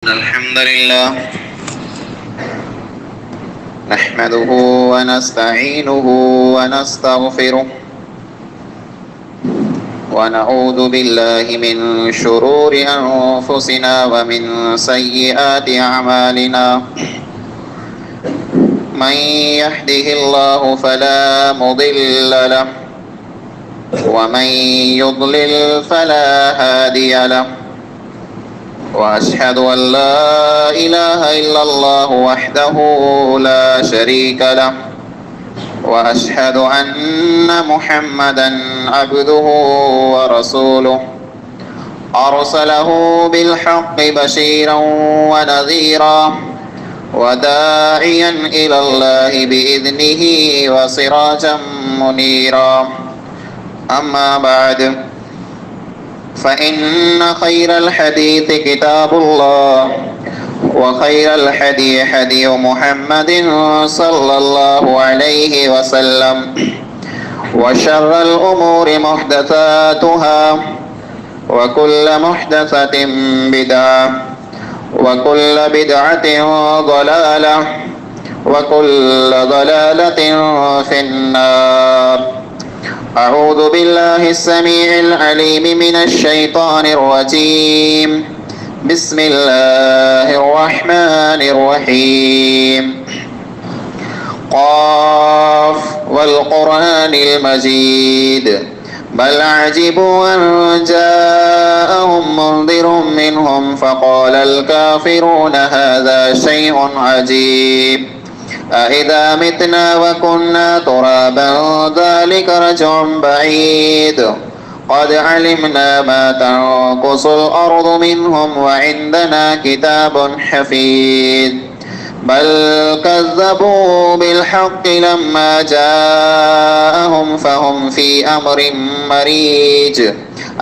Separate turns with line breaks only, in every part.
الحمد لله نحمده ونستعينه ونستغفره ونعوذ بالله من شرور أنفسنا ومن سيئات أعمالنا من يهده الله فلا مضل له ومن يضلل فلا هادي له وأشهد أن لا إله إلا الله وحده لا شريك له وأشهد أن محمدا عبده ورسوله أرسله بالحق بشيرا ونذيرا وداعيا إلى الله بإذنه وسراجا منيرا أما بعد فإن خير الحديث كتاب الله وخير الحدي حدي محمد صلى الله عليه وسلم وشر الأمور محدثاتها وكل محدثة بدعة وكل بدعة ضلالة وكل ضلالة في النار. أعوذ بالله السميع العليم من الشيطان الرجيم. بسم الله الرحمن الرحيم. قاف والقرآن المجيد بل عجبوا أن جاءهم منذر منهم فقال الكافرون هذا شيء عجيب أإذا متنا وكنا ترابا ذلك رجع بعيد قد علمنا ما تنقص الأرض منهم وعندنا كتاب حفيظ بل كذبوا بالحق لما جاءهم فهم في أمر مريج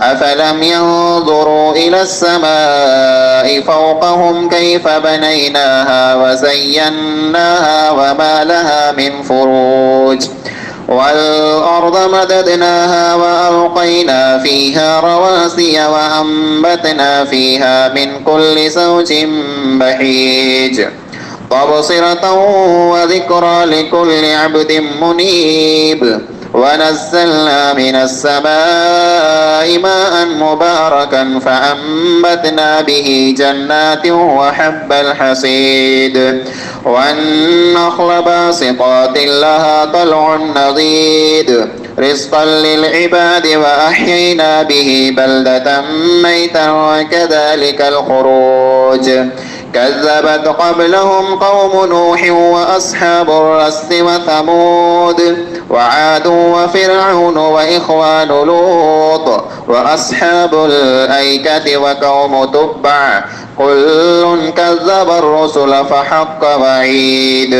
أفلم ينظروا إلى السماء فوقهم كيف بنيناها وزيناها وما لها من فروج والأرض مددناها وألقينا فيها رواسي وأنبتنا فيها من كل زوج بهيج تبصرة وذكرى لكل عبد منيب ونزلنا من السماء ماء مباركا فأنبتنا به جنات وحب الحصيد والنخل باسقات لها طلع نضيد رزقا للعباد وأحيينا به بلدة ميتا وكذلك الخروج كذبت قبلهم قوم نوح وأصحاب الرس وثمود وعاد وفرعون وإخوان لوط وأصحاب الأيكة وقوم تبع كل كذب الرسل فحق وعيد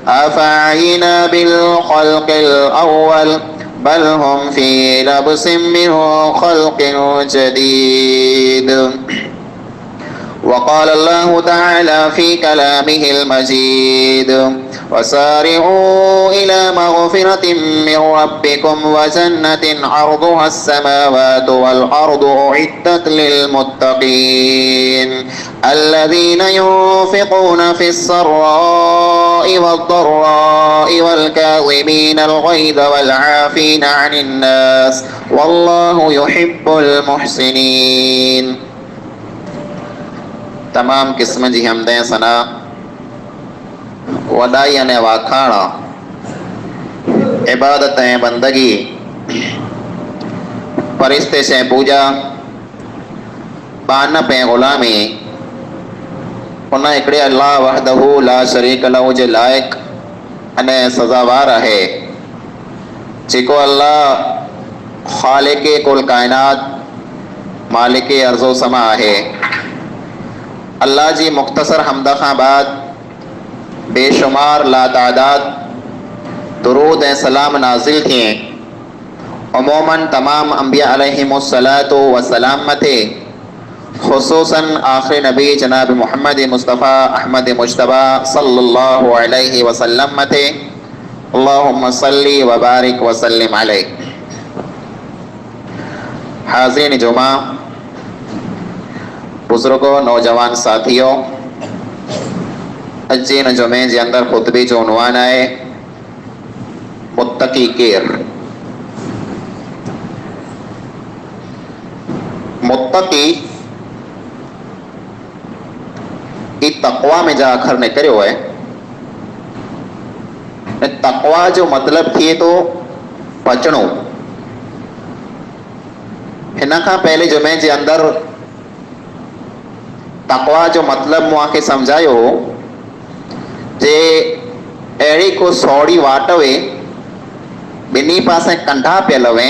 أفعينا بالخلق الأول بل هم في لبس من خلق جديد. وقال الله تعالى في كلامه المجيد وسارعوا إلى مغفرة من ربكم وجنة عرضها السماوات والأرض أعدت للمتقين الذين ينفقون في السراء والضراء والكاظمين الغيظ والعافين عن الناس والله يحب المحسنين. तमाम किस्म जी हमदें सना वदाई ने वाखाणा इबादतें बंदगी परिस्ते से पूजा बान पे गुलामी उन हिकिड़े अल्लाह वहदहू ला शरीक लहू जे लाइक अने सज़ावार है जेको अल्लाह खालिक कुल कायनात मालिक अर्ज़ो समा है। अल्लाह जी मुख्तसर हमद खां बाद बेशुमार लातादाद दुरूद ऐं सलाम नाज़िल थिए उमूमन तमाम अंबिया अलैहिमुस्सलातु वस्सलाम मथे खुसूसन आखिरी नबी जनाब मुहम्मद मुस्तफ़ा अहमद मुज्तबा सल्लल्लाहु अलैहि वसल्लम मथे अल्लाहुम्मा सल्ली व बारिक व सल्लिम अलैहि। हाज़रीन जुमा बुजुर्गों, नौजवान साथियों, अज इन जुमे के अंदर खुतबे जो उनवान है मुत्तकी केर। मुत्तकी तकवा में जा अखर निकरियो है। तकवा जो मतलब थिए तो बचणो। हिन खां पहले जुमे के अंदर तकवा जो मतलब मूंखे समझायो जे अड़ी को सौड़ी वाट वे बिनी पासे कंढा पियल वे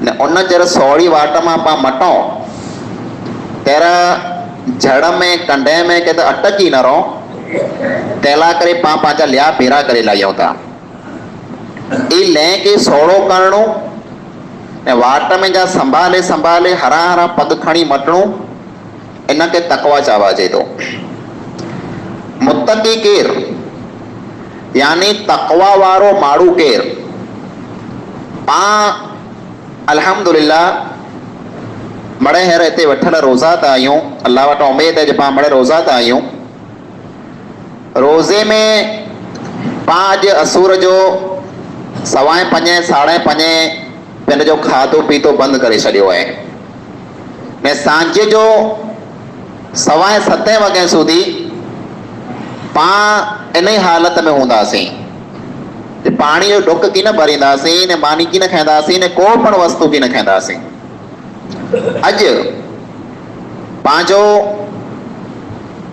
ने उन जर सौड़ी वाट मां पा मटो तेरा जड़ में कंडे में के अटकी न रहो तेला करे पा पांचा लिया पेरा करे लाइयो था। ई ले के सौड़ो करणो ने वाट में जा संभाले संभाले हरा हरा पग खणी मटणो इनके तकवा चवाजे तो। मुत्तकी केर यानी तकवा वारो माड़ू केर। पा अल्हम्दुलिल्लाह मड़े हेर इतने वठल रोज़ा था आयूं। अल्लाह वटि उम्मीद है जो पा मड़े रोज़ा था आयूं। रोज़े में पा अज असुर जो 5:15 5:30 पिन जो खाधो पीतो बंद करे छड़ियो है ने सांझे जो 7:15 वगे सुधी पा इन हालत में होंदासीं। पानी जो डुक की न भरींदासीं ने मानी की न खाईंदासीं ने को पण वस्तु की न खाईंदासीं। अज पांजो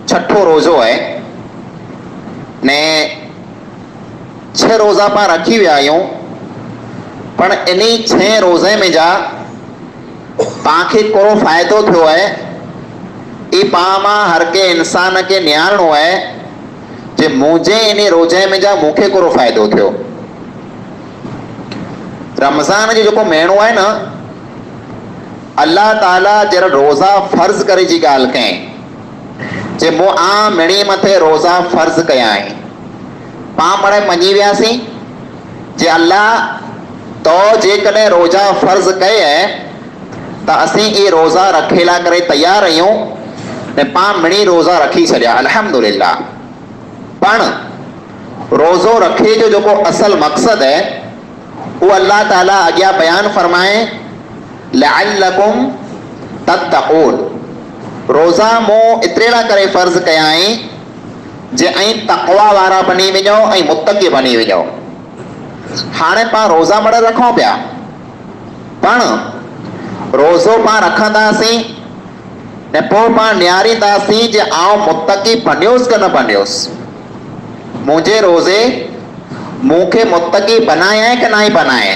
छठो रोज़ो है ने 6 रोज़ा पा रखी विया आहियूं। पण इन्हीं 6 रोज़े में जा पांखे को फ़ायदो थियो है। ई पा मां हर के इंसान के निहारणो है जे मुझे इन रोज़े में जा मूंखे को फ़ायदो थियो। रमज़ान जो जो महीनो है ना अल्लाह ताला जरा रोज़ा फर्ज करे जी गाल कहें जे मो आ मिणी मथे रोज़ा फर्ज कया है। पा मड़े मनी वियासीं जे अल्लाह तो जे कने रोज़ा फर्ज कहे है तो असीं ये रोज़ा रखेला करे तैयार रहियूं ने पा मिणी रोज़ा रखी छड़िया अल्हम्दुलिल्लाह। पण रोज़ो रखे जो जो असल मकसद है वो अल्लाह ताला अग्या बयान फरमाए लअल्लकुम तत्तकून। रोज़ा मो इतरेला करे फर्ज कया है जे तकवा वारा बनी वञो ऐं मुत्तकी बनी वञो। हाणे पा रोज़ा मड़ रखो पिया पण रोज़ो पा रखंदासीं ने पोइ पा निहारींदासीं जे आउं मुत्तकी बनियोसि कि न बनियोसि। मुझे रोज़े मूंखे मुत्तकी बनाया है कि नहीं बनाए।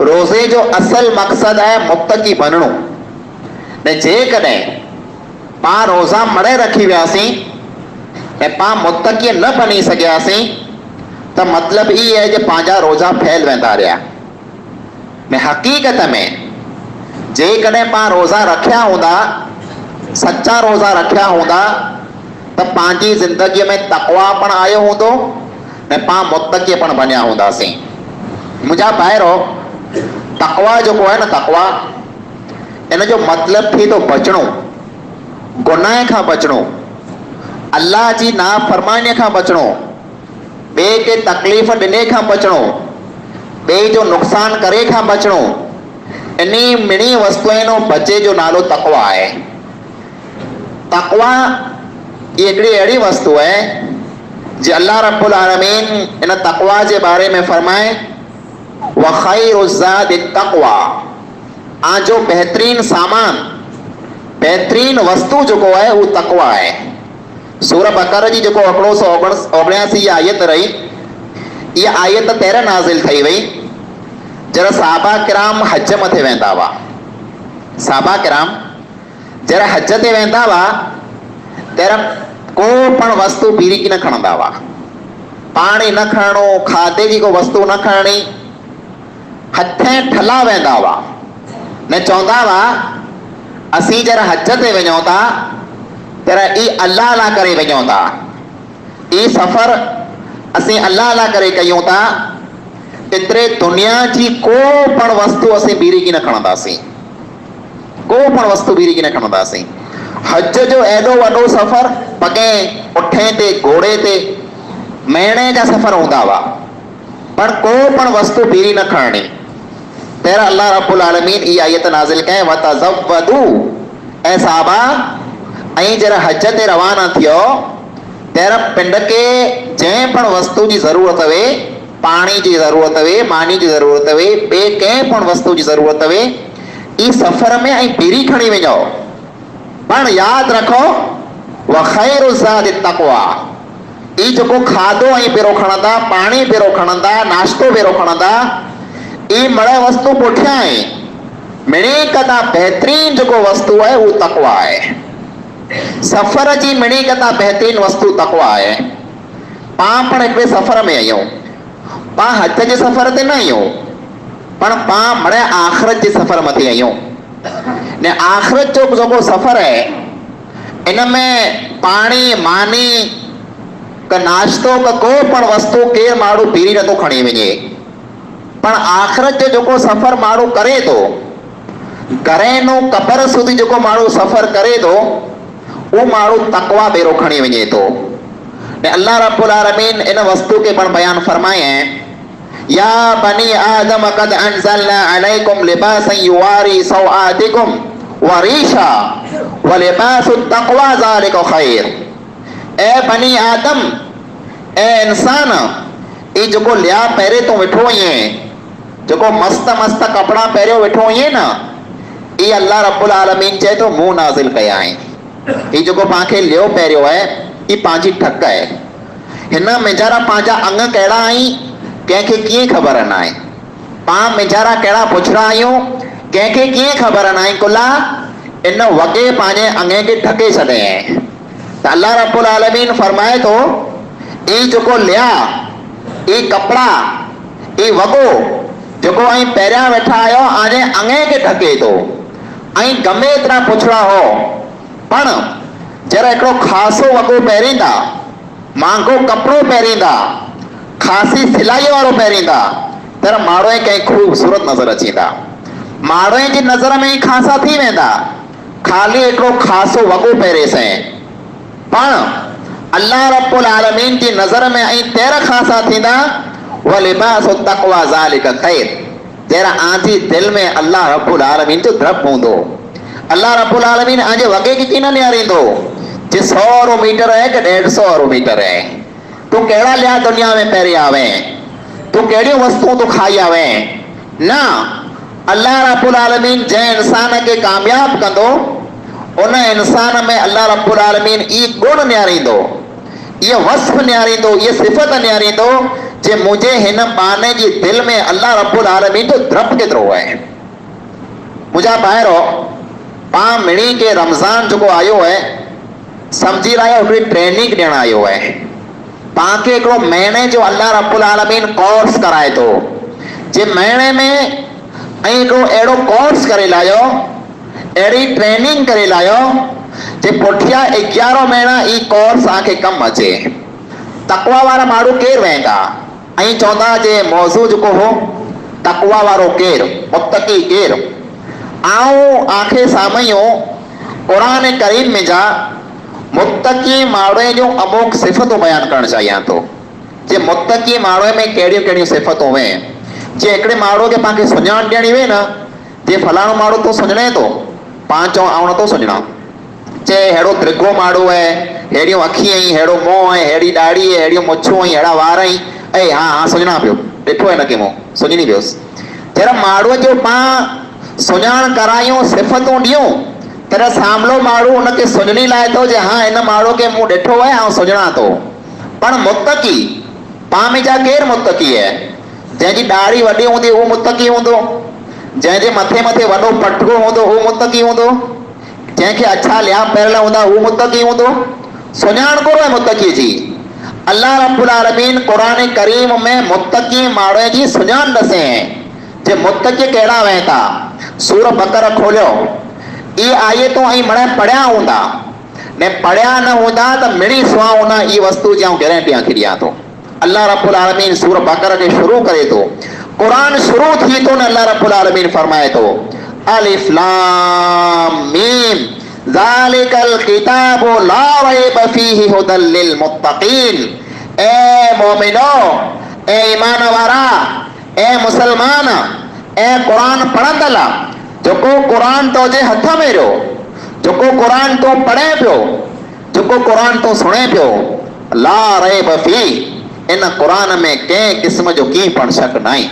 रोज़े जो असल मकसद है मुत्तकी बनणो ने जे कॾहिं पा रोज़ा मड़े रखी वियासीं ऐं पा मुत्तकी न बनी सघियासीं तो मतलब ई है जे पंहिंजा रोज़ा फैल वेंदा रहिया। ने हकीकत में जे कॾहिं पा रोज़ा रखिया हूंदा सच्चा रोज़ा रखिया हूंदा तो पंहिंजी ज़िंदगी में तकवा पण आयो हूंदो ने पा मुत्तकी पण बनिया हूंदासीं। मुंहिंजा भाइरो तकवा जो है ना तकवा इन जो मतलब थी तो बचणो, गुनाह खां बचणो, अल्लाह जी नाफरमानी खां बचणो, बे के तकलीफ़ ॾिने खां बचणो, बे जो नुक़सान करे खां बचणो। इन्हीं मिणी वस्तुओं बचे जो नालो तकवा है। तकवा ये हिकिड़ी अहिड़ी वस्तु है जो अल्लाह रब्बुल आलमीन इन तकवा के बारे में फरमाए व खैरुज़्ज़ादि तकवा। आ जो बेहतरीन सामान बेहतरीन वस्तु जो है वो तकवा है। सूरह बकरा जी जो 179 आयत रही ये आयत 13 नाज़िल थी वही जरा साहबा किराम हज मथे वेंदा हुआ। साहबा किराम जरा हज ते वेंदा हुआ तेरा को पण वस्तु बीरी की न खणंदा हुआ। पानी न खणो, खाधे जी को वस्तु न खणनी, हथें ठला वेंदा हुआ ने चवंदा हुआ असी जरा हज ते वञूं था तेरा ई अल्लाह ला करे वञूं था। ई सफ़र असी अल्लाह ला करे कयूं था। एतिरे दुनिया जी को पण वस्तु असी बीरी की न खणंदासीं। को पण वस्तु बीरी न खणंदासीं। हज जो एडो वॾो सफ़र पगे उठे ते घोड़े ते महीने जा सफ़र हूंदा हुआ, पर को पण वस्तु बीरी न खणणी। तेरा अल्लाह रब्बुल आलमीन ई आयत नाज़िल कए वतज़व्वदू, ऐं साहबा ऐं जरा हज ते रवाना थियो तेरा पिंड के जंहिं पण वस्तु जी ज़रूरत हुए, पानी जी ज़रूरत हुए, मानी जी ज़रूरत हुए, ॿिए कंहिं पण वस्तु जी ज़रूरत हुए, ई सफ़र में ऐं बीरी खणी वञो। पण यादि रखो व ख़ैरु ज़ादि तक़वा, ई जेको खाधो ऐं पहिरों खणंदा, पाणी पहिरों खणंदा, नाश्तो पहिरों खणंदा, ई मड़े वस्तु पुठियां आहे। मिणी कदा बहितरीन जेको वस्तु आहे उहो तक़वा आहे। सफ़र जी मिणी कदा बहितरीन वस्तु तक़वा आहे। पाण पण हिकिड़े सफ़र में आहियूं, पाण हज जे सफ़र ते न आहियूं, पण पाण मड़े आख़िरत जे सफ़र मथे आहियूं। ने आख़िरत जो जेको सफ़र आहे इन में पाणी मानी का नाश्तो का को पण वस्तु केरु माण्हू बीरी नथो खणी वञे। पण आख़िरत जो जेको सफ़र माण्हू करे थो, घरे नो कबर सुधी जेको माण्हू सफ़र करे थो, उहो माण्हू तक़वा बेरो खणी वञे थो। ने अल्लाह रब्बुल आलमीन इन वस्तु के पण बयान फरमाए या बनी आदम कद अंज़लना अलैकुम लिबासन युवारी सौआतिकुम व रीशा व लिबासुत तक़वा ज़ालिका खैर। ए बनी आदम, ए इंसान, ई जेको लिया पहिरे तो वेठो आहीं, जेको मस्त मस्त कपड़ा पहिरियों वेठो आहीं न, ई अल्लाह रब्बुल आलमीन चए थो मूं नाज़िल कया आहिनि। ई जेको पाण खे लियो पहिरियों आहे ई पंहिंजी ठक आहे। हिन मेजारा पंहिंजा अंग कहिड़ा आहिनि कंहिंखे कीअं ख़बर न आहे। पाण मेजारा कहिड़ा पुछड़ा आहियूं कंहिंखे कीअं ख़बर न आहे। कुला इन वॻे पंहिंजे अंगे खे ढके छॾे। त अल्लाह रब्बुल आलमीन फरमाए थो ई जेको लिया, ई कपड़ा, ई वॻो जेको ऐं पहिरियां वेठा आहियो आजे अंगे खे ढके थो ऐं गमे एतिरा पुछड़ा हो। पण जरा हिकिड़ो ख़ासो वॻो पहिरींदा, महांगो कपिड़ो पहिरींदा, ख़ासी सिलाई वारो पहिरींदा, तर माण्हू कंहिं ख़ूबसूरत नज़र अचींदा, माण्हू जी नज़र में ई ख़ासा थी वेंदा ख़ाली हिकिड़ो ख़ासो वॻो पहिरेसि। पण अल्लाह रब्बुल आलमीन जी नज़र में ऐं तेरा ख़ासा थींदा व लिबासु तक़वा ज़ालिका खैर। तेरा आजी दिल में अल्लाह रब्बुल आलमीन जो द्रब हूंदो। अल्लाह रब्बुल आलमीन आजे वॻे खे कीन निहारींदो जे 100 मीटर है कि 150 मीटर है। तू कहिड़ा लिया दुनिया में पहिरें आवे, तू कहिड़ियूं वस्तुओं तू खाई आवे न। अल्लाह रब्बुल आलमीन जंहिं इंसान खे कामयाब कंदो उन इंसान में अल्लाह रब्बुल आलमीन ई गुण निहारींदो, ये वस्फ निहारींदो, ये सिफ़त निहारींदो जे मुझे हिन बाने जी दिल में अल्लाह रब्बुल आलमीन जो द्रब केतिरो आहे। मुंहिंजा ॿाहिरो पाण मिणी के रमज़ान जेको आयो है समझी रहियो हिकिड़ी ट्रेनिंग ॾियण आयो है। पाण खे हिकिड़ो महीने जो अल्लाह रब्बुल आलमीन कोर्स कराए थो। जे महीने में ऐं हिकिड़ो अहिड़ो कोर्स करे लायो, अहिड़ी ट्रेनिंग करे लायो जे पुठियां 11 महीना ई कोर्स तव्हांखे कमु अचे। तक़वा वारा माण्हू केरु वेंदा ऐं चवंदा जे मौज़ू जेको हो तक़वा वारो केरु, मुत्तक़ी केरु। आऊं आंखे साम्हूं क़ुरान करीम में जा मुत्तक़ी माण्हू जूं अमुक सिफ़तूं बयानु करणु चाहियां थो। जे मुत्तक़ी माण्हू में कहिड़ियूं कहिड़ियूं सिफ़तूं आहिनि। जे हिकिड़े माण्हू खे पाण खे सुञाण ॾियणी हुई न, जे फलाणो माण्हू तूं सुञाणे थो, पाण चऊं आउं नथो सुञाणा, चए अहिड़ो त्रिखो माण्हू आहे, अहिड़ियूं अखियूं आहिनि, अहिड़ो मुंहुं आहे, अहिड़ी ॾाढ़ी आहे, अहिड़ियूं मुछूं आहिनि, अहिड़ा वार आहिनि, ऐं हा सुञाणा पियो, ॾिठो आहे हिनखे मूं सुञाणी पियोसि। जहिड़ा माण्हूअ जो पाण सुञाण करायूं, सिफ़तूं ॾियूं, तर साम्हूं माण्हू हुनखे सुञाणी लाइ थो जे हा हिन माण्हू खे मूं ॾिठो आहे ऐं सुञाणा थो। पण मुत्तक़ी पाण में जा केरु मुत्तक़ी आहे? जंहिंजी ॾाढ़ी वॾी हूंदी उहो मुत्तक़ी हूंदो, जंहिंजे मथे मथे वॾो पटको हूंदो उहो मुत्तक़ी हूंदो, जंहिंखे अच्छा लिया पहिरियल हूंदा उहो मुत्तक़ी हूंदो। सुञाण कोन आहे मुत्तक़ी जी। अल्लाह रब्बुल आलमीन क़ुरान करीम में मुत्तक़ी माण्हू जी सुञाण ॾसे जे मुत्तक़ी कहिड़ा वेंदा। सूर बकर खोलियो, ई आयतूं ऐं मणे पढ़िया हूंदा ने पढ़िया न हूंदा त मिड़ी सुहा हूंदा। ई वस्तु जी आउं गारंटी आंखे ॾियां थो। अल्लाह रब्बुल आलमीन सूर बकर खे शुरू करे थो, क़ुरान शुरू थी थो न अल्लाह रब्बुल आलमीन फरमाए थो अलिफ लाम मीम ज़ालिकल किताबु ला रैब फीहि हुदल लिल मुत्तकीन। ए मोमिनो, ए ईमान वारा, ए मुसलमान, ए कुरान पढ़ंदल, जेको कुरान तो जे हथ में रहो, जेको कुरान तो पढ़े पियो, जेको कुरान तो सुने पियो, ला रैब फी, इन कुरान में कंहिं क़िस्म जो की पण शक नहीं।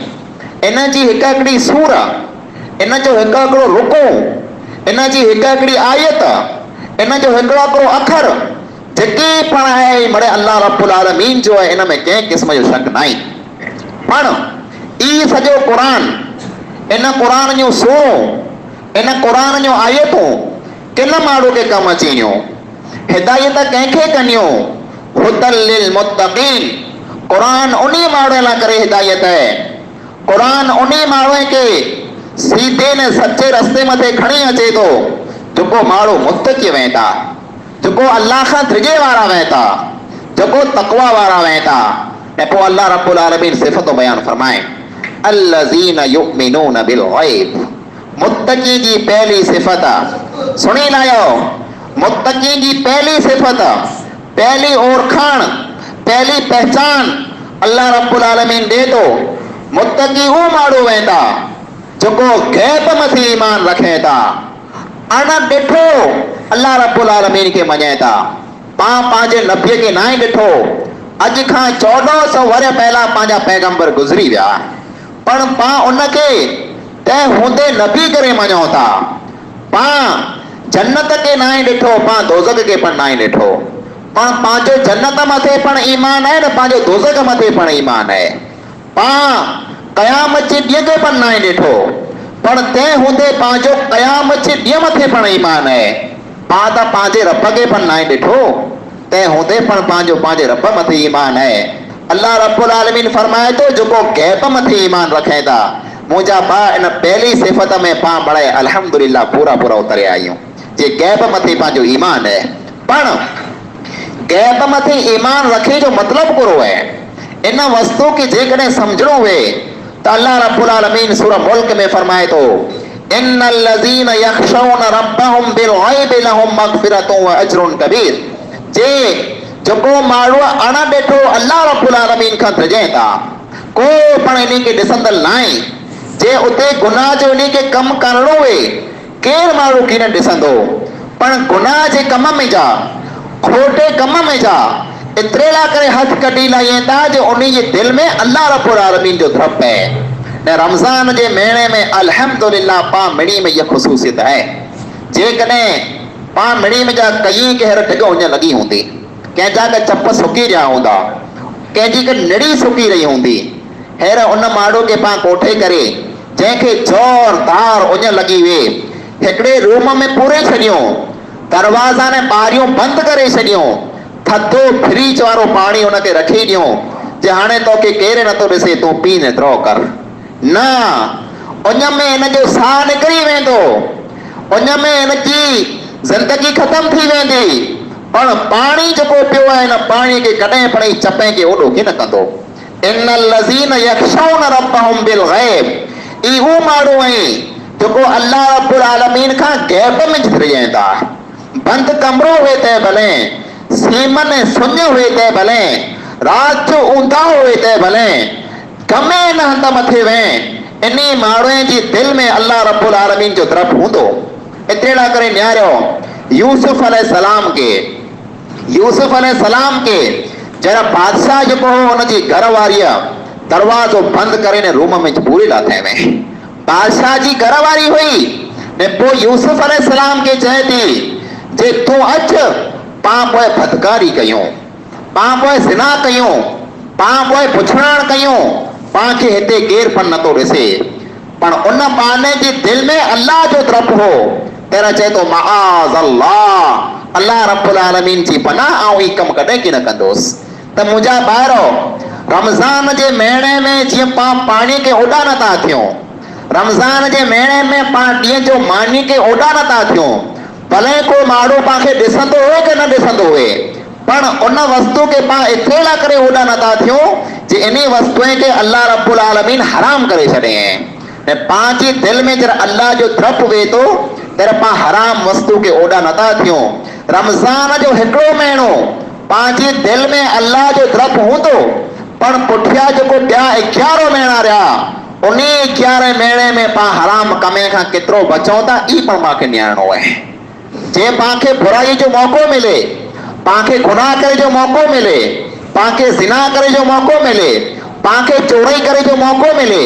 इन जी हिक हिकिड़ी सूर, इन जो हिकु हिकिड़ो रुको, इन जी हिकु हिकिड़ी आयत, इन जो हिकिड़ो हिकिड़ो अखर जेकी पण आहे मड़े अल्लाह रब्बुल आलमीन जो है, इन में कंहिं क़िस्म जो शक नहीं। पण ई सॼो कुरान, इन कुरान जूं सूरूं, इन कुरान जूं आयतूं किन माण्हू खे कमु अची वियूं? हिदायत कंहिंखे कनियूं? हुदल लिल मुत्तकीन। कुरान उन्हीं माण्हू लाइ करे हिदायत है। कुरान उन्हीं माण्हू खे सीधे ने सच्चे रस्ते मथे खणी अचे थो जेको माण्हू मुत्तकी वेंदा, जेको अल्लाह खां ड्रिजे वारा वेंदा, जेको तक़वा वारा वेंदा। ऐं पोइ अल्लाह रब्बुल आलमीन सिफ़तूं बयान फरमाए, अल्लज़ीना युमिनून बिल गैब। मुत्तकी जी पहली सिफ़त सुनी लायो, मुत्तकी जी पहली सिफ़त, पहली ओरखाण, पहली पहचान अल्लाह रब्बुल आलमीन दे तो मुत्तकी हू माण्हू वेंदा जेको गैब मथे ईमान रखे था, अण ॾिठो अल्लाह रब्बुल आलमीन खे मञे था। पां पंहिंजे नबीअ खे ना ॾिठो, अॼु खां 1400 वर पहला पंहिंजा पैगंबर गुज़री विया, पण पां उनखे तंहिं हूंदे नबी करे मञो था। पां जन्नत खे ना ॾिठो, पां दोज़ख खे पण ना ॾिठो, पण पंहिंजो जन्नत मथे पण ईमान है न पंहिंजो दोज़ख मथे पण ईमान है। पां क़यामत जे ॾींहं खे पण ना ॾिठो, पण तंहिं हूंदे पंहिंजो क़यामत जे ॾींहं मथे पण ईमान है। पां त पंहिंजे रब खे पण ना ॾिठो, तंहिं हूंदे पण पंहिंजे रब मथे ईमान है। अल्लाह रब्बुल आलमीन फरमाए थो जेको गैब मथे ईमान रखे था। मुंहिंजा भाउ इन पहली सिफ़त में पां बड़े अल्हम्दुलिल्लाह पूरा पूरा उतरे आहियूं जे गैब मथे पंहिंजो ईमान है। पण गैब मथे ईमान रखे जो मतलब करो है, इन वस्तु की जेकॾहिं समझणो हुए तो अल्लाह रब्बुल आलमीन सूरह मुल्क में फरमाए तो, इन्नल लज़ीना यख़शौना रब्बहुम बिल गैबि लहुम मग़फ़िरतुन व अज्रुन कबीर। जे जेको माण्हू अण ॾिठो अल्लाह रब्बुल आलमीन खां ड्रिजे था, को पण इन खे ॾिसंदल नाहे। जे उते गुनाह जो इन खे कमु करणो हुए, केरु माण्हू कीन ॾिसंदो, पण गुनाह जे कम में जा, खोटे कम में जा एतिरे लाइ करे हथ कढी लाइनि था जो उन जे दिलि में अल्लाह रब्बुल आलमीन जो डपु है। न रमज़ान जे महीने में अल्हम्दुलिल्लाह पां मिड़ी में इहा ख़ुसूसियत है। जेकॾहिं पां मिड़ी में जा कई के हींअर ढिघ उञ लॻी हूंदी, कंहिंजा के चप सुकी रहिया हूंदा, कंहिंजी के निड़ी सुकी रही हूंदी, हींअर उन माण्हू खे पां कोठे करे जंहिंखे ज़ोरदार उञ लॻी वे, हिकिड़े रूम में पूरे छॾियूं, दरवाज़ा ने ॿारियूं बंदि करे छॾियूं, थधो फ्रिज वारो पाणी उनखे रखी ॾियूं जे हाणे तोखे केरु नथो ॾिसे, तूं पी ने द्रो कर। न, उञ में हिन जो साह निकिरी वेंदो, उञ में हिनजी ज़िंदगी ख़तम थी वेंदी। पण पाणी जेको पियो आहे हिन पाणी खे कॾहिं पण चपे खे ओॾो कीन कंदो। इन्नल लज़ीना यख़शौना रब्बहुम बिल गैब। ई हू माण्हू आहिनि जेको अल्लाह रब्बुल आलमीन खां गैब में ड्रिजनि था। बंदि कमरो हुए तंहिं भले, सीमन सुञ हुए तंहिं भले, राति जो ऊंधा हुए तंहिं भले, कमे न हंध मथे वें, इन माण्हूअ जी दिलि में अल्लाह रब्बुल आलमीन जो तरफ़ हूंदो। एतिरे लाइ करे न्यारियो यूसुफ अलैहिस्सलाम के जरा बादशाह जेको हो हुनजी घर वारीअ दरवाज़ो बंदि करे ने रूम में पूरे लाथे में, बादशाह जी घर वारी हुई ने पोइ यूसुफ अलैहिस्सलाम के चए थी जे तूं अच, पां पोइ बदकारी कयूं, पां पोइ ज़िना कयूं, पां पोइ पुछड़ाण कयूं, पां खे हिते केरु पण नथो ॾिसे। पण उन बाने जी दिलि में अल्लाह जो डपु हो। तेरा चए थो मआज़ अल्लाह, अल्लाह रब्बुल आलमीन जी पनाह, आउं ही कमु कॾहिं की न कंदुसि। त मुंहिंजा ॿाहिरो रमज़ान जे महीने में जीअं पां पाणी खे ओॾा नथा थियूं, रमज़ान जे महीने में पां ॾींहं जो मानी खे ओॾा नथा थियूं, भले को माण्हू पांखे ॾिसंदो हुए कि न ॾिसंदो हुए, पण उन वस्तु खे पां एतिरे लाइ करे ओॾा नथा थियूं जे इन वस्तुअ खे अल्लाह रब्बुल आलमीन हराम करे छॾे। ने पांजी दिल में जरा अल्लाह जो द्रप वे तो तेरे पा हराम वस्तु के ओडा नता थियो। रमजान जो हिकड़ो महीनो पांजी दिल में अल्लाह जो द्रप हूंदो पण पुठिया जो को ॿिया 11 महीना रहा उन्हीं 11 महीने में पा हराम कमे खां केतिरो बचूं था ई पण मांखे न्याणो है। जे पांखे बुराई जो मौको मिले, पांखे गुनाह करे जो मौको मिले, पांखे जिना करे जो मौको मिले, पांखे चोरी करे जो मौको मिले,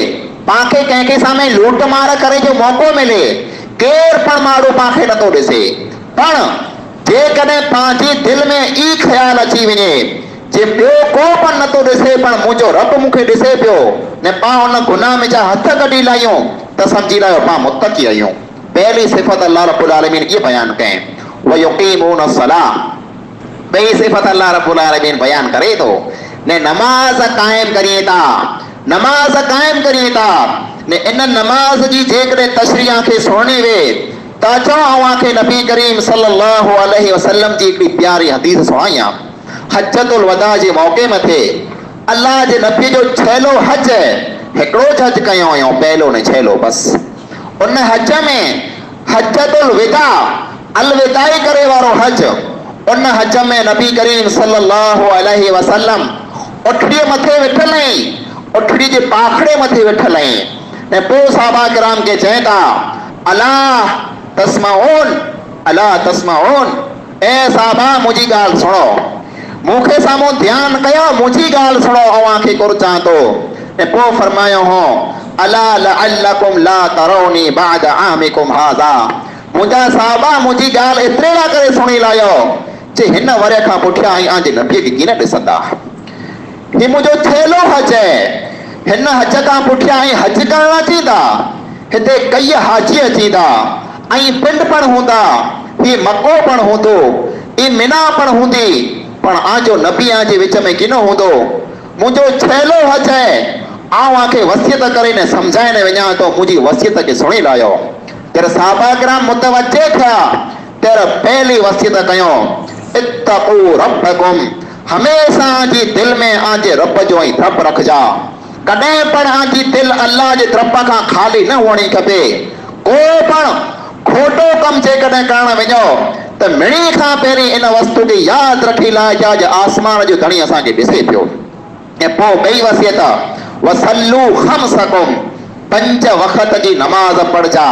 पांखे कंहिंखे सामे लूट मार करे जो मौको मिले, केर पण माण्हू पांखे नथो ॾिसे। पण जेकॾहिं पंहिंजे दिल में ई ख्याल अची वञे जे ॿियो को पण नथो ॾिसे पण मुंहिंजो रब मूंखे ॾिसे पियो ने पाण उन गुनाह में जा हथ कढी लायूं त समझी लायो पाण मुत्तकी आहियूं। पहली सिफ़त अल्लाह रब्बुल आलमीन ये बयान करें व युकीमून अस्सलाह। ॿई सिफ़त अल्लाह रब्बुल आलमीन बयान करे थो ने नमाज कायम करिए था, नमाज कायम करिए था ने इन नमाज जी जेकॾहिं तशरीह खे सुणी वे त चओ अव्हांखे नबी करीम सल्लल्लाहु अलैहि वसल्लम जी हिकिड़ी प्यारी हदीस सुणायां। हज्जतुल वदा जे मौके मथे अल्लाह जे नबी जो छेलो हज हिकिड़ो हज कयो हुयो, पहलो ने छेलो बस। उन हज में हज्जतुल विदा अलविदाई करे वारो हज, उन हज में नबी करीम सल्लल्लाहु अलैहि वसल्लम उठड़ी मथे वेठल आहीं, उठड़ी जे पाखड़े मथे वेठल आहीं ने पोइ सहाबा किराम के चए था अला तस्माऊन, अला तस्माऊन, ए सहाबा मुंहिंजी ॻाल्हि सुनो, मूंखे साम्हूं ध्यानु कयो, मुंहिंजी ॻाल्हि सुनो, अव्हांखे कुर चां थो। ने पोइ फरमायो हो अला लअल्लकुम ला तरौनी बाद आमिकुम हाज़ा। मुंहिंजा सहाबा मुंहिंजी ॻाल्हि एतिरे लाइ करे सुणी लायो जे हिन वरे खां पुठियां आंजे नबीअ खे कीअं ॾिसंदा। ही मुंहिंजो छेलो हज है, हिन हज खां पुठियां हज करण अची था, हिते कई हाजी अची था, ऐं पिंड पण हूंदा, ही मको पण हूंदो, ही मिना पण हूंदी, पण आंजो नबी आंजे विच में किनो हूंदो। मुंहिंजो छेलो हज है, आवांखे वसियत करे ने समझाइण वञा तो मुंहिंजी वसियत खे सुणी लायो। तेरे सहाबा किराम मुतवज्जे थिया, तेरे पहली वसियत कयो इत्तक़ू रब्बकुम, हमेशा जी दिल में आंजे रब जो ही डप रखजा, कॾहिं पण आंजी दिल अल्लाह जे तरफ़ खां खाली न हुअणी खपे। को पण खोटो कम जेकॾहिं करण वञो त मिणी खां पहिरीं इन वस्तु खे यादि रखी लाइजा जे आसमान जो धणी असांखे ॾिसे पियो। ऐं पोइ ॿई वसियत वसल्लू खमसकुम, 5 वक़्त जी नमाज़ पढ़जा।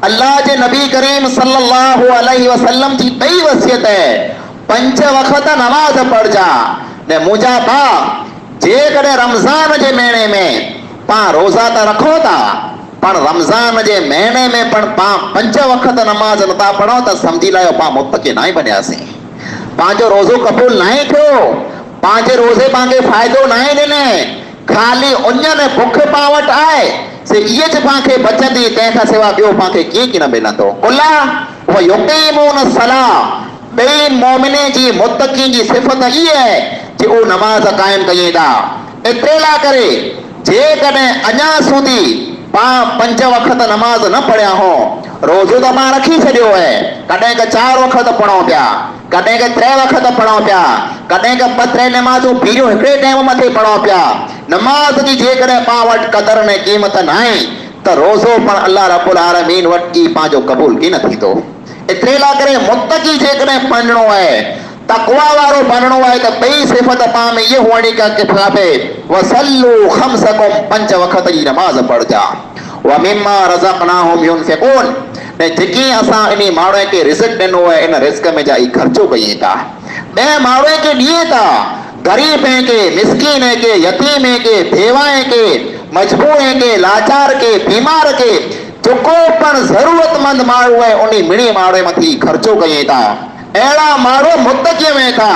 अल्लाह जे नबी करीम सल्लल्लाहु अलैहि वसल्लम जी ॿई वसियत है 5 वक़्त नमाज़ पढ़जा। ने मुंहिंजा भाउ जेकॾहिं रमज़ान जे महीने में पाण रोज़ा त रखो था पण रमज़ान जे महीने में पण पाण 5 वक़्त नमाज नथा पढ़ो त समझी लायो पाण मुत्तकी न बनियासीं, पंहिंजो रोज़ो क़बूल न थियो, पंहिंजे रोज़े पांखे फ़ाइदो न ॾिने, खाली उञन बुख पां वटि आहे से इहे ज पांखे बचंदी, तंहिंखां सवाइ ॿियो पांखे कीअं की न मिलंदो। कुला व युक़ीमून सलाह, ॿई मोमिने जी मुत्तकी जी सिफ़त इहा आहे जे उहो नमाज़ काइम कयूं था। एतिरे लाइ करे जेकॾहिं अञा સુધી पाण 5 वक़्त नमाज़ न पढ़िया हो, रोज़ो त पाण रखी छॾियो है, कॾहिं का 4 वक़्त पढ़ूं पिया, कॾहिं का 3 वक़्त पढ़ूं पिया, कॾहिं का 2-3 नमाज़ूं पीरियो हिकिड़े टाइम मथे पढ़ूं पिया। नमाज़ जी जेकॾहिं पाण वटि क़दर ने क़ीमत न आहे त रोज़ो पण अल्लाह रब्बुल आलमीन वटि ई पंहिंजो क़बूल कीअं न थींदो। एतिरे लाइ करे मुत्तकी जेकॾहिं बणिणो आहे, तक़वा वारो बणिणो आहे त ॿई सिफ़त पाण में इहे हुअणी खपे वसल्लू खमसकुम, 5 वक़्त जी नमाज़ पढ़जा। व मिम्मा रज़क़नाहुम युनफ़िक़ून, ने जेकी असां इन माण्हू खे रिज़्क़ ॾिनो आहे इन रिज़्क़ में जा ई ख़र्चो कयूं था, ॿिए माण्हू खे ॾिए था, ग़रीब के, मिस्कीन के, यतीम के, बेवाए के, मजबूर के, लाचार के, बीमार के, जेको पण ज़रूरतमंद माण्हू आहे उन मिणी माण्हू मथी ख़र्चो कयूं था। अहिड़ा माण्हू मुत्तकी में था।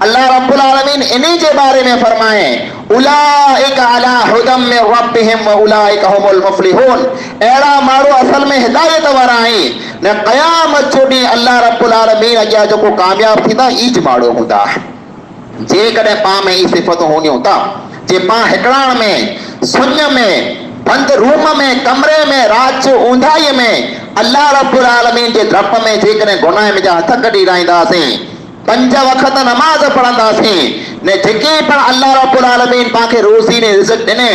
अल्लाह रब्बुल आलमीन इन्हीं के बारे में फरमाए उलाइका अला हुदम मिन रब्बिहिम व उलाइका हुमुल मुफ्लिहून, अहिड़ा माण्हू असल में हिदायत वारा आहिनि न क़यामत जो ॾींहुं अल्लाह रब्बुल आलमीन अॻियां जेको कामयाब थींदा ईज माण्हू हूंदा। जेकॾहिं पाण में ई सिफ़तूं हूंदियूं था जे पाण हिकिड़ाण में, सुञ में, बंद रूम में, कमरे में, रात जो ऊंधाईअ में अल्लाह रब्बुल आलमीन जे दरप में जेकॾहिं गुनाह में जा हथ कढी रहंदासीं, 5 वक़्त नमाज़ पढ़ंदासीं, ने जेके पण अल्लाह रब्बुल आलमीन पांखे रोज़ी ने रिज़्क़ ॾिने,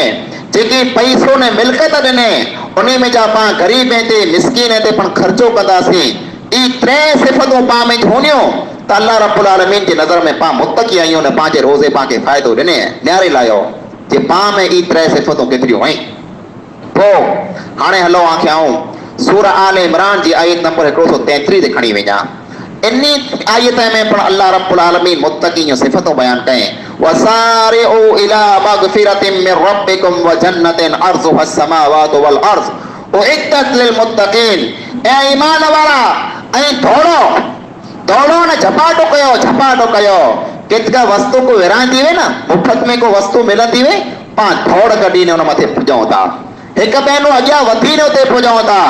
जेके पैसो ने मिल्कत ॾिने, उन्हीं में जा पां गरीब ते मिस्कीन ते पण खर्चो कंदासीं। ई त्रे सिफ़तूं पां में होनियो त अल्लाह रब्बुल आलमीन जी नज़र में पां मुत्तकी आहियूं न पंहिंजे रोज़े पां खे फ़ाइदो ॾिने न्यारे लायो जे पां में ई त्रे सिफ़तूं केतिरियूं आहिनि। पोइ हाणे हलो आखियाऊं सूरह आल इमरान जी आयत नंबर 133 ते खणी वञा। इन्ही आयत में पण अल्लाह रब्बुल आलमीन मुत्तकी जूं सिफ़तूं बयान कयईं वसारिउ इला मगफिरतिन मिन रब्बिकुम व जन्नतिन अर्ज़ुहा अस्समावातु वल अर्ज़ उइद्दत लिल मुत्तकीन। ए ईमान वारा ऐं दौड़ो दौड़ो न झपाटो कयो केतिका वस्तु को विरांदी वे न मुफ़्त में को वस्तु मिलंदी वे पां दौड़ कढी ने उन मथे पुॼूं था हिक ॿिए नूं अॻियां वधी ने उते पुॼूं था।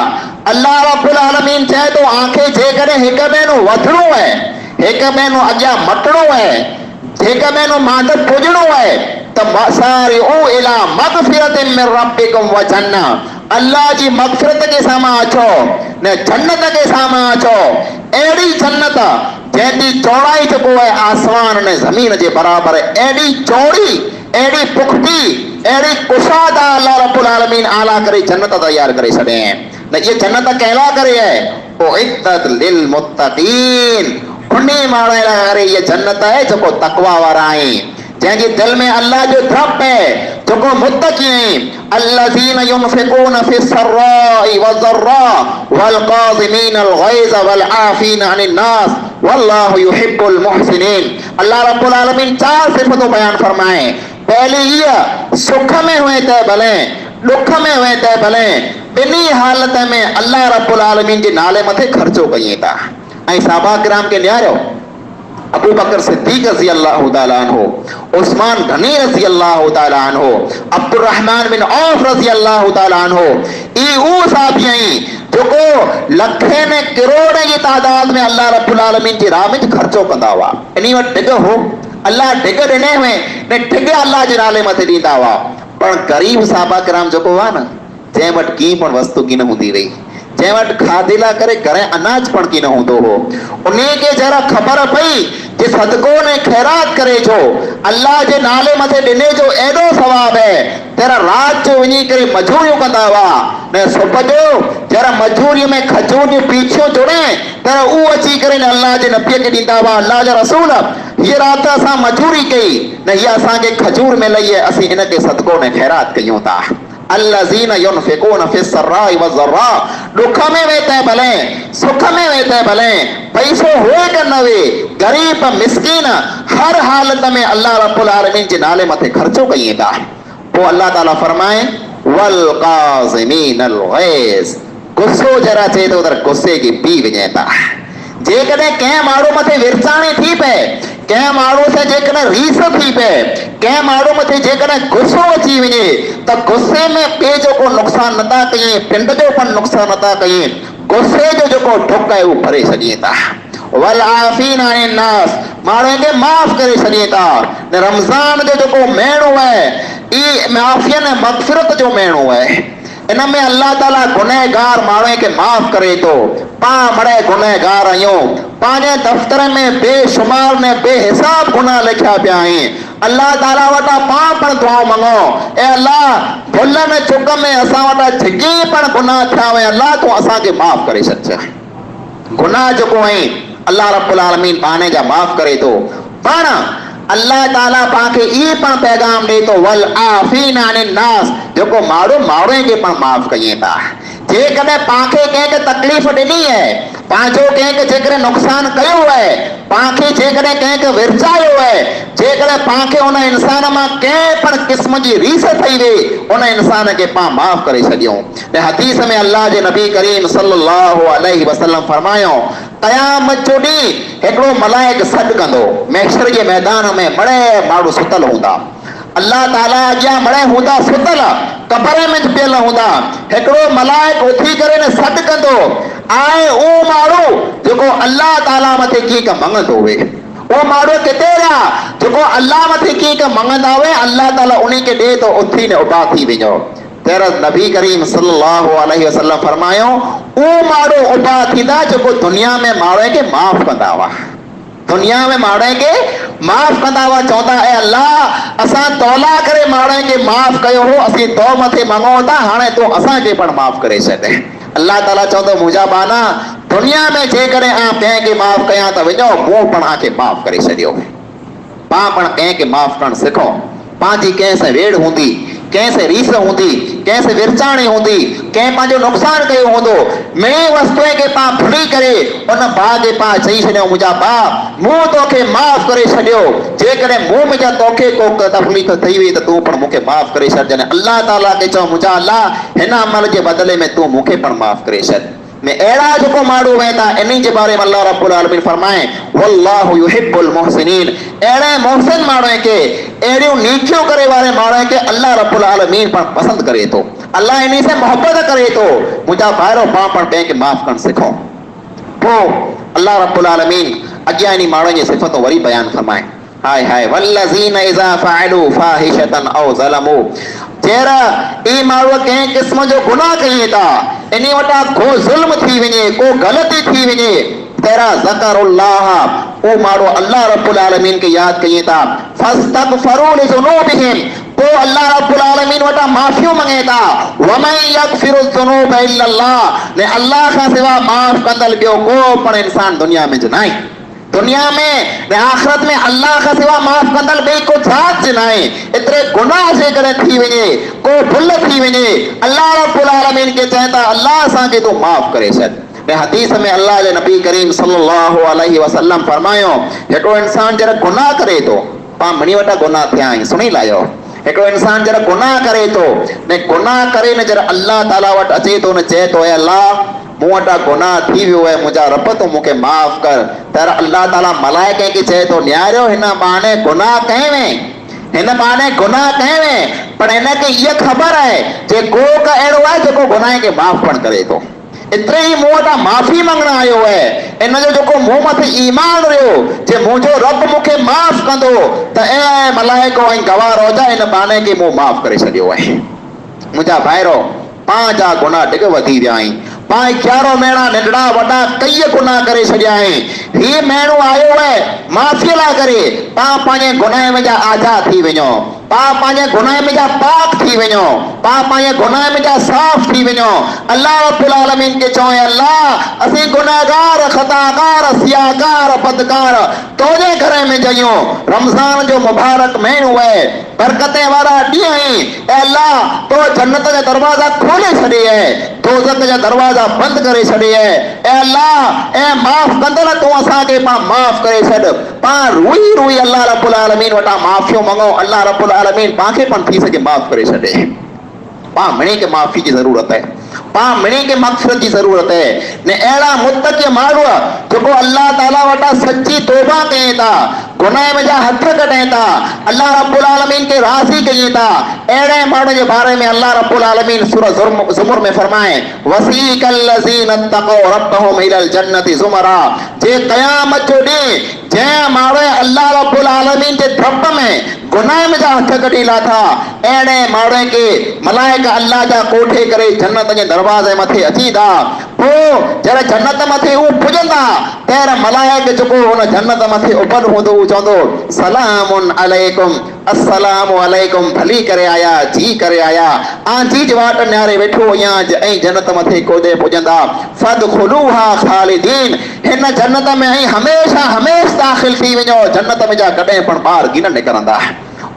अल्लाह रब्बुल आलमीन चए थो आंखे जेकॾहिं हिक ॿिए नूं वधिणो आहे हिक ॿिए नूं अॻियां मटिणो आहे हिक ॿिए नूं मांड पुॼणो आहे त वसारिउ इला मगफिरतिन मिन रब्बिकुम व जन्नह अल्लाह जी मगफिरत के सामा अचो ने जन्नत के सामा अचो। अहिड़ी जन्नत जंहिंजी चौड़ाई जेको आहे आसमान ने ज़मीन जे बराबर एडी चौड़ी एडी पुख्ती एडी कुशादा अल्लाह रब्बुल आलमीन आला करे जन्नत तैयार करे छॾे न। ये जन्नत कहला करे है उइद्दत लिल मुत्तकीन उन्हीं माण्हुनि लाइ ये जन्नत है जेको तकवा वारा आहिनि जंहिंजे दिल में अल्लाह जो डप है जेको मुत्तकी आहिनि अल्लज़ीन युनफ़िक़ून फ़िस्सर्राइ वज़र्रा वल काज़िमीन अल ग़ैज़ वल आफ़ीना अनिन नास वल्लाहु युहिब्बुल मुहसिनीन। अल्लाह रब्बुल आलमीन चार सिफ़तूं बयान फरमाए। पहली ये सुख में हुए त भले दुख में हुए त भले ॿिन्ही हालत में अल्लाह रब्बुल आलमीन जे नाले मथे ख़र्चो कयूं था। ऐं सहाबा किराम के न्यारो अबू बकर सिद्दीक रज़ी अल्लाह तआला अन्हु उस्मान गनी रज़ी अल्लाह तआला अन्हु अब्दुर रहमान बिन औफ रज़ी अल्लाह तआला अन्हु ई उ साहबी आहिनि जेको लखे ने करोड़ जी तादाद में अल्लाह रब्बुल आलमीन जी राह में ख़र्चो कंदा हुआ। इन वटि ढिग हो अल्लाह ढिग ॾिने हुए ने ढिग अल्लाह जे नाले मथे ॾींदा हुआ। पर गरीब सहाबा किराम जेको हुआ न जंहिं वटि की पण वस्तु की न हूंदी हुई जंहिं वटि खाधे लाइ करे घणे अनाज पण की न हूंदो हो उन खे जरा ख़बर पई कि सदको ने खैरात करे जो अल्लाह जे नाले मथे ॾिने जो एॾो सवाब है तेरा रात जो वञी करे मजूरियूं कंदा हुआ ने सुबुह जो जरा मजूरी में खजूर जूं पीछियूं जुड़े तेरा उ अची करे ने अल्लाह जे नबीअ खे ॾींदा हुआ अल्लाह जा रसूल हीअ राति असां मजूरी कई न हीअ असांखे खजूर मिलई आहे असीं हिन खे सदको ने खैरात कयूं था। अल्लज़ीन युनफ़िक़ून फ़िस्सर्राइ वज़र्रा दुख में वे त भले सुख में वे त भले पैसो हुए कि न वे गरीब मिस्कीन हर हालत में अल्लाह रब्बुल आलमीन जे नाले मथे ख़र्चो कयूं था। पोइ अल्लाह ताला फरमाए वल काज़िमीन अल ग़ैज़ गुस्सो जरा चए थो त गुस्से खे पी वञे था। जेकॾहिं कंहिं माण्हू मथे विरसाणी थी पए कंहिं माण्हू से जेकॾहिं रीस थी पए कंहिं माण्हू मथे जेकॾहिं गुस्सो अची वञे त गुस्से में ॿिए जो को नुक़सान नथा कयूं पिंड जो पण नुक़सान नथा कयूं गुस्से जो जेको डुक आहे उहो भरे छॾियूं था। वल आफ़ीना अनिन नास माण्हुनि खे माफ़ करे छॾियूं था। रमज़ान जो जेको महीनो आहे ई माफ़ियन ऐं मग़फ़िरत जो महीनो आहे। इन में अल्लाह ताला गुनहगार माण्हू खे माफ़ करे थो। पाण बड़े गुनहगार आहियूं पंहिंजे दफ़्तर में बेशुमार ने बेहिसाब गुनाह लिखिया पिया आहिनि। अल्लाह ताला वटां पाण पण दुआ मंगो ए अल्लाह भुल में चुक में असां वटां झिगी पण गुनाह थिया हुआ अल्लाह तूं असांखे माफ़ करे छॾ। गुनाह जेको आहे अल्लाह रब्बुल आलमीन पाणे जा माफ़ करे थो। पण अल्लाह ताला पाके ई पण पैगाम ॾे थो वल आफ़ीना अनिन नास जेको माण्हू माण्हू खे पण माफ़ कयूं था। जेकॾहिं पाखे कंहिंखे तकलीफ़ ॾिनी आहे पंहिंजो कंहिंखे जेकॾहिं नुक़सान कयो आहे पाखे जेकॾहिं कंहिंखे विरचायो आहे जेकॾहिं पाखे उन इंसान मां कंहिं पण क़िस्म जी रीस थी वई उन इंसान खे पाण माफ़ करे छॾियूं। ऐं हदीस में अल्लाह जे नबी करीम सल्लल्लाहु अलैहि वसल्लम फरमायो क़यामत जो ॾींहुं हिकिड़ो मलाइक सॾु कंदो महशर जे मैदान में बड़े माण्हू सुतल हूंदा अल्लाह ताला अॻियां बड़े हूंदा सुतल कबर में पियल हूंदा हिकिड़ो मलाइक उथी करे न सॾु कंदो आए उहो माण्हू जेको अल्लाह ताला मथे कीक मंगंदो हुए उहो माण्हू किथे रहिया जेको अल्लाह मथे कीक मंगंदा हुए अल्लाह ताला उन खे ॾे थो उथी ने उबा थी वञो। तेरा नबी करीम सल्लल्लाहु अलैहि वसल्लम फरमायो उहो माण्हू उबा थींदा जेको दुनिया में माण्हू खे माफ़ कंदा हुआ दुनिया में माण्हू खे माफ़ कंदा हुआ चवंदा ऐ अल्लाह असां तौला करे माण्हुनि खे माफ़ कयो हो असीं तो मथे मंगूं था हाणे तूं असांखे पण माफ़ करे छॾ। अल्लाह ताला चवंदो मुंहिंजा बाना दुनिया में जेकॾहिं कंहिंखे माफ़ कयां त वञो मूं पण आखे माफ़ करे छॾियो। पाण पण कंहिंखे माफ़ करणु सिखो। पंहिंजी कंहिंसां वेड़ हूंदी कंहिंसे रीस हूंदी कंहिंसे विरचाणी हूंदी कंहिं पंहिंजो नुक़सानु कयो हूंदो मिड़ी वस्तुअ खे पाण भुली करे उन भाउ खे पाण चई छॾियो मुंहिंजा भाउ मूं तोखे माफ़ करे छॾियो जेकॾहिं मूं मुंहिंजा तोखे को तकलीफ़ थी वई त तूं पण मूंखे माफ़ करे छॾ। जॾहिं अल्लाह ताला खे चओ मुंहिंजा अल्लाह हिन अमल जे बदिले में तूं मूंखे पण माफ़ करे छॾ। में अहिड़ा जेको माण्हू वेंदा इन जे बारे में अल्लाह रब्बुल आलमीन फरमाए वल्लाहु युहिब्बुल मुहसिनीन अहिड़े मुहसिन माण्हू खे अहिड़ियूं नीकियूं करे वारे माण्हू खे अल्लाह रब्बुल आलमीन पण पसंद करे थो। अल्लाह इन से मोहब्बत करे थो। मुंहिंजा भाइरो पाण पण कंहिंखे माफ़ करणु सिखो। पोइ अल्लाह रब्बुल आलमीन अॻियां इन माण्हू जी सिफ़तूं वरी बयानु फरमाए हाय हाय वल्लज़ीना इज़ा फ़अलू फ़ाहिशतन औ ज़लमू जहिड़ा ई माण्हू कंहिं क़िस्म जो गुनाह कनि था इन वटां को ज़ुल्म थी वञे को ग़लती थी वञे तहिड़ा ज़करुल्लाह उहो माण्हू अल्लाह रब्बुल आलमीन खे यादि कनि था फ़स्तग़फ़िरू लिज़ुनूबिहिम पोइ अल्लाह रब्बुल आलमीन वटां माफ़ियूं मङे था वमन यग़फ़िरु ज़ुनूब इल्लल्लाह ने अल्लाह खां सवाइ माफ़ कंदड़ ॿियो को पण इंसान दुनिया में न आहे। दुनिया में ने आखिरत में अल्लाह का सिवा माफ़ कंदड़ ॿई को ज़ात न आहे। एतिरे गुनाह जेकॾहिं थी वञे को भुल थी वञे अल्लाह रब्बुल आलमीन खे चए था अल्लाह असांखे तूं माफ़ करे छॾ। हदीस में अल्लाह जे नबी करीम सल्लल्लाहु अलैहि वसल्लम फरमायो हिकिड़ो इंसान जॾहिं गुनाह करे थो पाण मणी वटा गुनाह थिया आहिनि सुणी लाहियो हिकिड़ो इंसान जॾहिं गुनाह करे थो ने गुनाह करे न जॾहिं अल्लाह ताला वटि अचे थो न चए थो अल्लाह मूं वटां गुनाह थी वियो आहे मुंहिंजा रब तूं मूंखे माफ़ कर त अल्लाह ताला मलाइके खे चए थो न्यारियो हिन बहाने गुनाह कयो हिन बहाने गुनाह कयो पर हिनखे इहा ख़बर आहे जे को अहिड़ो आहे जेको गुनाह खे माफ़ पण करे थो। एतिरे ई मूं वटां माफ़ी मंगण आयो आहे इन जो जेको मूं मथे ईमान रहियो जे मुंहिंजो रब मूंखे माफ़ कंदो त ऐं मलाइको ऐं गवाह रोजा हिन बहाने खे मूं माफ़ करे छॾियो आहे। मुंहिंजा भाइरो पंहिंजा गुनाह ढिघ वधी विया आहिनि पाण 11 महीना नंढड़ा वॾा कई गुनाह करे छॾिया आहिनि। हीउ माण्हू आयो आहे माफ़ीअ लाइ करे पाण पंहिंजे गुनाह में जा आज़ाद थी वञो पाण पंहिंजे गुनाह में जा पाक थी वञो पाण पंहिंजे गुनाह में जा साफ़ थी वञो। अल्लाह रब्बुल आलमीन खे चओ अल्लाह असीं गुनाहगार खताकार सियाकार बदकार तुंहिंजे घर में जयूं रमज़ान जो मुबारक महीनो आहे बरकते वारा ॾींहं आहिनि अल्लाह तो जन्नत जा दरवाज़ा खोले छॾे आहे दोज़ख जा दरवाज़ा बंद करे छॾे आहे अल्लाह ऐं माफ़ कंदड़ तूं असांखे पाण माफ़ करे छॾ। पाण रुई रुई अल्लाह रब्बुल आलमीन वटां माफ़ियूं मंगो अल्लाह रब्बुल आलमीन पाण खे पण थी सघे माफ़ करे छॾे। पाण मिणी खे माफ़ी जी ज़रूरत है पाण मिणी खे मग़फ़िरत जी ज़रूरत है ने अहिड़ा मुतक़ी माण्हू जेको अल्लाह ताला वटां सची तौबा कनि था गुनाह में जा हथ कढनि था अल्लाह रब्बुल आलमीन खे राज़ी कनि था अहिड़े माण्हू जे बारे में अल्लाह रब्बुल आलमीन सूरह ज़ुमर में फरमाए वसीक़ल लज़ीना तक़ौ रब्बहुम इलल जन्नति ज़ुमरा जे क़यामत जो ॾींहुं जंहिं माण्हू अल्लाह रब्बुल आलमीन जे धप में गुनाह में जा हथ कढी लाथा अहिड़े माण्हू खे मलाइका अल्लाह जा कोठे करे जन्नत जे दरवाज़े मथे अची था पोइ जॾहिं जन्नत मथे हू पुॼंदा त मलाइक जेको हुन जन्नत मथे उबल हूंदो हू चवंदो सलामुन अलैकुम अस्सलामु अलैकुम भली करे आया जी करे आया जी जवाब न्यारे वेठो या ऐं जन्नत मथे कोदे पुॼंदा फदखुलूहा खालिदीन हिन जन्नत में हमेशा हमेशा दाख़िल थी वञो जन्नत में जा कॾहिं पण ॿार कीन निकिरंदा।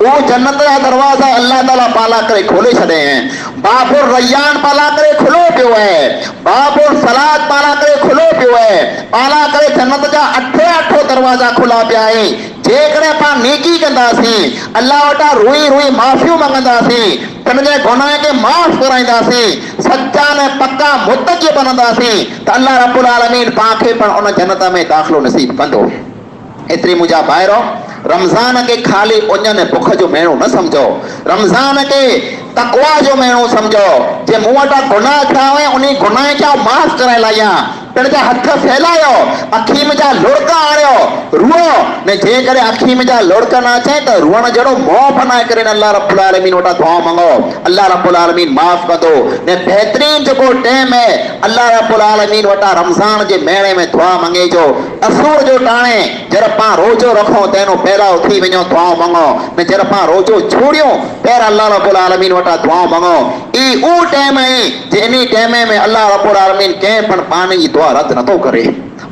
वो जन्नत जा दरवाजा अल्लाह ताला पाला करे खोले छॾे हैं बाबुर रैयान पाला करे खुलो पियो है बाबुर सलाद पाला करे खुलो पियो है पाला करे जन्नत जा अठो दरवाजा खुला पिया आहिनि जेकॾहिं पाण नेकी कंदासीं अल्लाह वटां रुई रुई माफ़ियूं मंगंदासीं पंहिंजे गुनाह खे माफ़ कराईंदासीं सचा ने पक्का मुतक़ी बनंदासीं त अल्लाह रब्बुल आलमीन पाण खे पण उन जन्नत में दाख़िलो नसीब कंदो। एतिरी मुंहिंजा भाइरो रमज़ान के खाली उञन बुख जो महीनो न समझो रमज़ान के तक़वा जो महीनो समझो जे मूं वटां गुनाह थिया हुआ उन गुनाह खे माफ़ कराए लाहियां पिण जा हथ फैलायो, अखी में जा लुड़का आणियो, रुओ ने जे करे अखी में जा लुड़का ना अचे त रुअण जड़ो मोह बनाए करे अल्लाह रब्बुल आलमीन वटा दुआ मांगो, अल्लाह रब्बुल आलमीन माफ कंदो ने बेहतरीन जो टाइम है अल्लाह रब्बुल आलमीन वटा रमजान जे महीने में दुआ मांगे जो असुर जो टाणे जर पा रोजो रखो तेनो पहला उठी वञो दुआ मांगो ने जर पा रोजो छोड़ियो फिर अल्लाह रब्बुल आलमीन वटा दुआ मांगो। ई ऊ टाइम है जे इन टाइम में अल्लाह रब्बुल आलमीन के पण पानी जी दुआ रद्द नथो करे।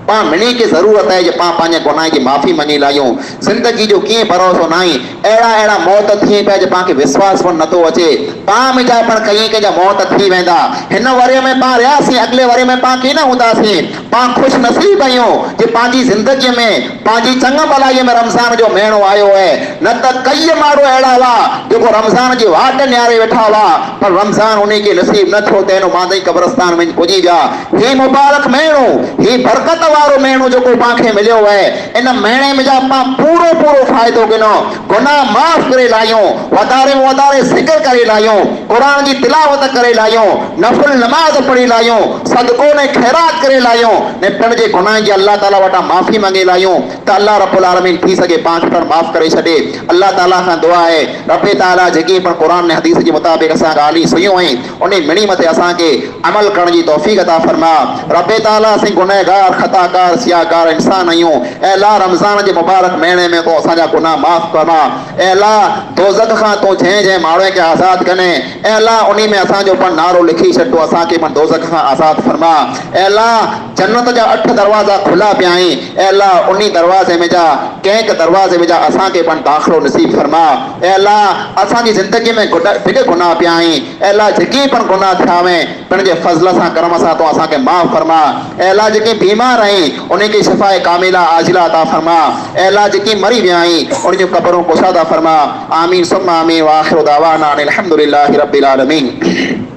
पा मिनी की जरूरत है जे पा पांजे गुनाह की माफी मंगी लायूं। जिंदगी जो किए भरोसो नहीं, एड़ा एड़ा मौत थी पे जे पाके विश्वास पण नथो अचे। पा में जा पण कई के जा मौत थी वेंदा, हिन वरे में पा रयासी, अगले वरे में पा के न हुंदासी। पा खुश नसीब आयूं जे पांजी जिंदगी में पांजी चंग भलाई में रमजान जो महीनो आयो है। न त कई मारो एड़ा वा जो रमजान जी वाट न्यारे वेठा वा पर रमजान उन्हें के नसीब न थो तेनो मांदई कब्रस्तान में पुजी जा। ही मुबारक महीनो, ही बरकत वारो महीनो जो पाखे मिलियो है, इन महीने में जा पा पूरो पूरो फायदो गिनो, गुनाह माफ करे लायूं, वधारे में वधारे जिक्र करे लायूं, कुरान जी तिलावत करे लायूं, नफल नमाज पढ़ी लायूं, सदको ने खैरात करे लायूं ने पिण जे गुनाह जी अल्लाह ताला वटा माफी मांगे लायूं त अल्लाह रब्बुल आलमीन थी सके पांच पर माफ करे छडे। अल्लाह ताला खां दुआ है रब्बे ताला जेकी पण कुरान ने हदीस जे मुताबिक असा गाली सुयो हैं उन्हें मिणी मथे असा के अमल करण जी तौफीक अता फरमा। रब्बे ताला असीं गुनहगार खताकार सियाकार इंसान आहियूं। ऐ अल्लाह रमजान जे मुबारक महीने में तो असांजा गुनाह माफ फरमा। ऐ अल्लाह दोज़ख खां तो जंहिं जंहिं माण्हू खे आज़ाद कने, ऐ अल्लाह उन्हीं में असांजो पण नारो लिखी छॾो, असांखे पण दोज़ख खां आज़ाद फरमा। ऐ अल्लाह जन्नत जा 8 दरवाजा खुला पिया आहिनि, ऐ अल्लाह उन्हीं दरवाजे में जा कंहिं दरवाजे में जा असांखे पण दाख़िलो नसीब फरमा। ऐ अल्लाह असांजी ज़िंदगी में फिके गुनाह पिया आहिनि, ऐ अल्लाह जेके पण गुनाह थिया में पिण जे फज़ल सां करम सां तो असांखे माफ़ फरमा। ऐ अल्लाह जेके बीमार आहिनि उन्हीं खे शिफ़ाए कामिला आजिला अता फरमा। ऐ अल्लाह जेके मरी विया आहिनि उन जूं क़बरूं कुशादा फरमा। आमीन सुम्मा आमीन व आख़िरु दावाना अनिल हम्दुलिल्लाहि रब्बिल आलमीन।